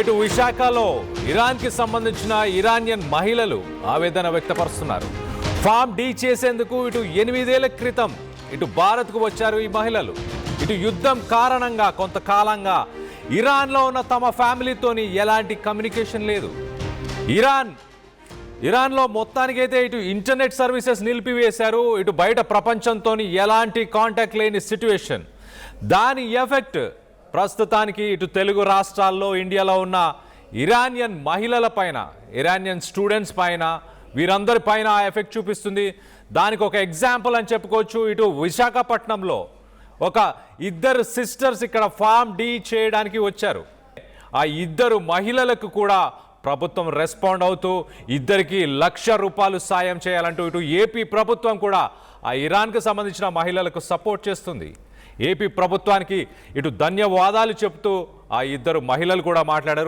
ఇటు విశాఖలో ఇరాన్కి సంబంధించిన ఇరానియన్ మహిళలు ఆవేదన వ్యక్తపరుస్తున్నారు. ఫామ్ డి చేసేందుకు ఇటు 8 ఏళ్ల క్రితం ఇటు భారత్కు వచ్చారు ఈ మహిళలు. ఇటు యుద్ధం కారణంగా కొంతకాలంగా ఇరాన్లో ఉన్న తమ ఫ్యామిలీతోని ఎలాంటి కమ్యూనికేషన్ లేదు. ఇరాన్లో మొత్తానికైతే ఇటు ఇంటర్నెట్ సర్వీసెస్ నిలిపివేశారు. ఇటు బయట ప్రపంచంతో ఎలాంటి కాంటాక్ట్ లేని సిట్యుయేషన్. దాని ఎఫెక్ట్ ప్రస్తుతానికి ఇటు తెలుగు రాష్ట్రాల్లో ఇండియాలో ఉన్న ఇరానియన్ మహిళల పైన, ఇరానియన్ స్టూడెంట్స్ పైన, వీరందరి పైన ఆ ఎఫెక్ట్ చూపిస్తుంది. దానికి ఒక ఎగ్జాంపుల్ అని చెప్పుకోవచ్చు. ఇటు విశాఖపట్నంలో ఒక ఇద్దరు సిస్టర్స్ ఇక్కడ ఫామ్ డి చేయడానికి వచ్చారు. ఆ ఇద్దరు మహిళలకు కూడా ప్రభుత్వం రెస్పాండ్ అవుతూ ఇద్దరికి ₹1,00,000 సాయం చేయాలంటూ ఇటు ఏపీ ప్రభుత్వం కూడా ఆ ఇరాన్కు సంబంధించిన మహిళలకు సపోర్ట్ చేస్తుంది. ఏపీ ప్రభుత్వానికి ఇటు ధన్యవాదాలు చెప్తూ ఆ ఇద్దరు మహిళలు కూడా మాట్లాడారు.